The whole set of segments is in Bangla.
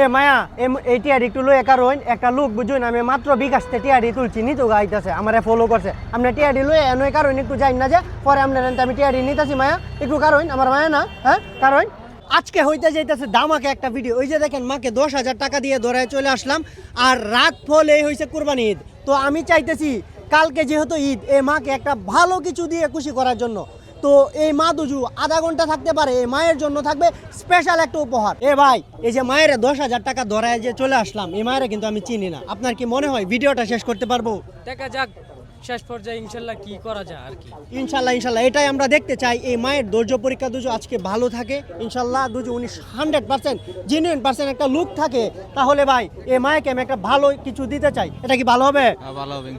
এ মায়া এই টিয়ারি একটু লই একা রইন একটা লোক বুঝুন আমি মাত্র বিকাশতে টিয়ারি তুলছি নিতো গাইতেছে আমারে ফলো করছে আমরা টিয়ারি লই এনো কারণ একটু যাই না যে পরে আপনার আমি টিয়ারি নিতেছি মায়া একটু কারণ আমার মায়া না হ্যাঁ কারণ আজকে হইতে যাইতেছে দামাকে একটা ভিডিও ওই যে দেখেন মাকে 10,000 টাকা দিয়ে ধরায় চলে আসলাম আর রাত ফল এই হয়েছে কুরবানি ঈদ তো আমি চাইতেছি কালকে যেহেতু ঈদ এই মাকে একটা ভালো কিছু দিয়ে খুশি করার জন্য তো এই মা দুজু আধা ঘন্টা থাকতে পারে এই মায়ের জন্য থাকবে স্পেশাল একটা উপহার এ ভাই এই যে মায়ের 10,000 টাকা ধরায় যে চলে আসলাম এই মায়ের কিন্তু আমি চিনি না আপনার কি মনে হয় ভিডিওটা শেষ করতে পারবো দেখা যাক শেষ পর্যায়ে ইনশাল্লাহ কি করা যায় আর কি ইনশাল্লাহ এটাই আমরা দেখতে চাই এই মায়ের ধৈর্য পরীক্ষা দুজু আজকে ভালো থাকে ইনশাল্লাহ দুজু 100% জেনুইন পার্সেন্ট একটা লুক থাকে তাহলে ভাই এই মায়েকে আমি একটা ভালো কিছু দিতে চাই এটা কি ভালো হবে ভালো হবে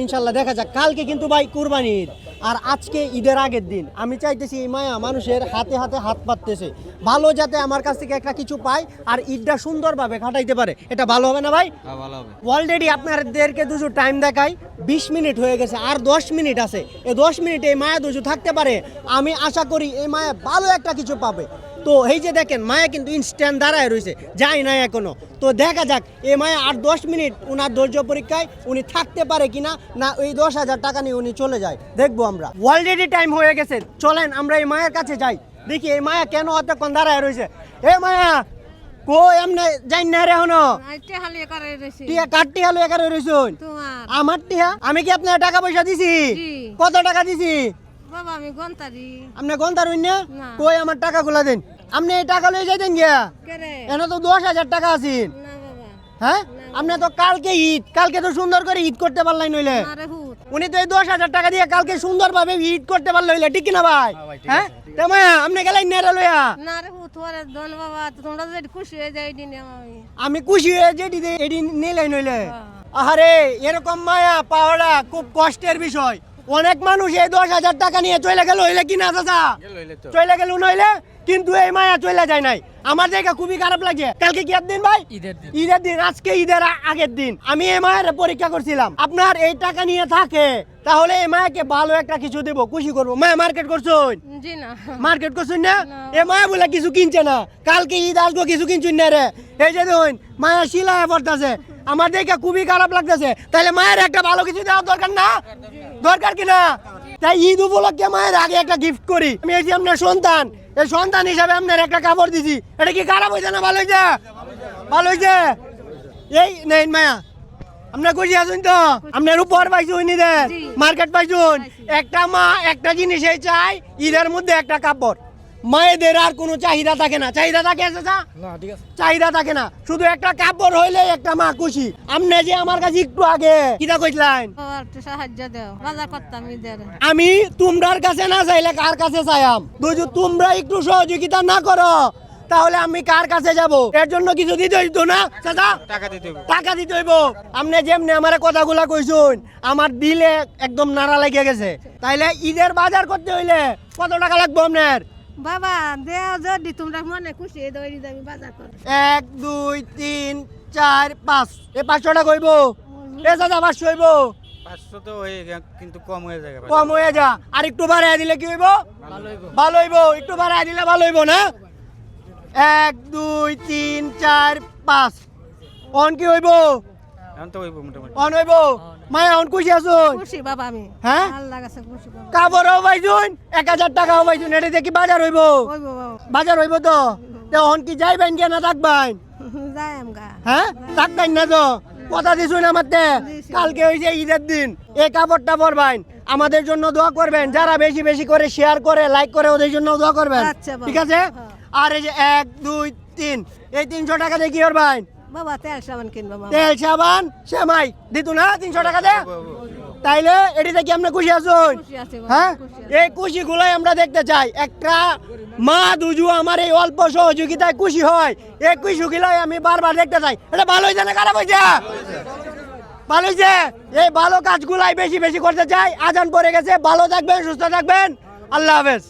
ইনশাল্লাহ দেখা যাক কালকে কিন্তু ভাই কুরবানি ঈদ আর আজকে ঈদের আগের দিন আমি চাইতেছি এই মায়া মানুষের হাতে হাতে হাত পাততেছে ভালো যাতে আমার কাছ থেকে একটা কিছু পায় আর ঈদটা সুন্দরভাবে কাটাইতে পারে এটা ভালো হবে না ভাই ভালো হবে অলরেডি আপনাদেরকে দুজু টাইম দেখাই 20 মিনিট হয়ে গেছে আর 10 মিনিট আছে এই 10 মিনিটে এই মায়া দুজু থাকতে পারে আমি আশা করি এই মায়া ভালো একটা কিছু পাবে তো এই যে দেখেন মায়া কিন্তু ইনস্ট্যান্ট দাঁড়ায় রয়েছে যাই না এখনো তো দেখা যাক এই মায়া আর 10 মিনিট উনার ধৈর্য পরীক্ষায় উনি থাকতে পারে কিনা না ওই 10,000 টাকা নিয়ে উনি চলে যায় দেখবো আমরা অলরেডি টাইম হয়ে গেছে চলেন আমরা এই মায়ের কাছে যাই দেখি এই মায়া কেন অতক্ষণ দাঁড়ায় রয়েছে এ মায়া কই এমনে যাই না রে হনো টিয়া কাটটি হালো একারে রইছুন আমার টিয়া আমি কি আপনার টাকা পয়সা দিছি কত টাকা দিছি বাবা আমি গন্তারি আপনি গন্তার হইন না কই আমার টাকাগুলা দেন আপনি এই টাকা লই যাইতেন গিয়া এনে তো 10,000 টাকা আছেন না বাবা হ্যাঁ আপনি তো কালকে ঈদ কালকে তো সুন্দর করে ঈদ করতে পারলাই নইলে উনি তো এই 10,000 টাকা দিয়ে কালকে সুন্দরভাবে ঈদ করতে পারলো হইলে ঠিক কিনা ভাই হ্যাঁ তেমন আপনি গেলেন না রে লইয়া না রে তোরে ধন বাবা তোমরা যদি খুশি হয়ে যাই দিন আমি খুশি হয়ে যেটি এডি নিলাই নইলে আরে এরকম মায়া পাওয়াটা খুব কষ্টের বিষয় অনেক মানুষ এই 10,000 টাকা নিয়ে চলে গেল হইলে কিনা চাচা চলে গেল নইলে কিন্তু এই মায়া চলে যায় নাই আমার জায়গা খুবই খারাপ লাগে কালকে কি দিন ভাই ঈদের দিন আজকে ঈদের আগের দিন আমি এই মায়ের পরীক্ষা করছিলাম আপনার এই টাকা নিয়ে থাকে তাহলে এই মায়াকে ভালো একটা কিছু দেব খুশি করবো মায়া মার্কেট করছুন জি না মার্কেট করছুন না এই মায়া বলে কিছু কিনছে না কালকে ঈদ আসবো কিছু কিনছুন না রে এই যে দেখুন মায়া শিলায় পড়তেছে আমার দেখে খুবই খারাপ লাগতেছে তাহলে মায়ের একটা ভালো কিছু দেওয়ার দরকার না দরকার কিনা তাই ঈদ উপলক্ষে মায়ের আগে একটা গিফট করি আমি এই যে আপনার সন্তান এই সন্তান হিসাবে আপনার একটা কাপড় দিছি এটা কি খারাপ হয়েছে না ভালো হয়েছে ভালো হয়েছে এই নেই মায়া আপনার খুশি আছেন তো আপনার উপর পাইছুন ঈদের মার্কেট পাইছুন একটা মা একটা জিনিসই চাই ঈদের মধ্যে একটা কাপড় মায়েদের আর কোনো চাহিদা থাকে না চাহিদা থাকে চাহিদা থাকে না শুধু একটা কাপড় হইলে একটা মা খুশি আপনি যে আমার কাছে একটু আগে কিটা কইলেন সাহায্য দাও বাজার করতাম ঈদের আমি তোমরার কাছে না চাইলে কার কাছে চাইম বুঝু তোমরা একটু সহযোগিতা না করো তাহলে আমি কার কাছে যাব এর জন্য কিছু দিতে হইতো না চাচা টাকা দিতে হইব আপনি যেমনি আমার কথাগুলা কইছুন আমার দিলে একদম নাড়া লেগে গেছে তাইলে ঈদের বাজার করতে হইলে কত টাকা লাগবে আপনার বাবা দেও যদি তোমরা মনে খুশি এই দই আমি বাজার করব 1 2 3 4 5 এই 500 টাকা হইব এ দাদা 500 হইব 500 তো হয়ে কিন্তু কম হয়ে যায় কম হয়ে যা আর একটু বাড়ায় দিলে কি হইব ভালো হইব একটু বাড়ায় দিলে ভালো হইব না 1 2 3 4 5 অন কি হইব এখন তো হইব মোটামুটি অন হইব মায়া অন খুশি আছুন খুশি বাবা আমি হ্যাঁ আল্লাহ কাছে খুশি বাবা কাপড়ও পাইছুন 1000 টাকাও পাইছুন এটা দেখি বাজার হইব হইব বাবা বাজার হইব তো অন কি যাইবেন কেন থাকবেন যাই আমগা হ্যাঁ থাকবেন না তো কথা দিছুন আমারতে কালকে হইছে ঈদের দিন এই কাপড়টা পরবেন আমাদের জন্য দোয়া করবেন যারা বেশি বেশি করে শেয়ার করে লাইক করে ওদের জন্য দোয়া করবেন ঠিক আছে আর এই যে 1 2 3 এই 300 টাকা দিয়ে কি করবেন বাবা তেল সাবান কিনবো বাবা তেল সাবান সেমাই দিতু না 300 টাকা দে তাইলে এটি দেখি আমরা খুশি আছুন হ্যাঁ এই খুশি গুলাই আমরা দেখতে চাই একটা মা দুজু আমার এই অল্প সহযোগিতায় খুশি হয় এই খুশি গুলাই আমি বারবার দেখতে চাই এটা ভালো হয়েছে না খারাপ হয়েছে ভালো হয়েছে এই ভালো কাজগুলাই বেশি বেশি করতে চাই আজান পড়ে গেছে ভালো থাকবেন সুস্থ থাকবেন আল্লাহ হাফেজ।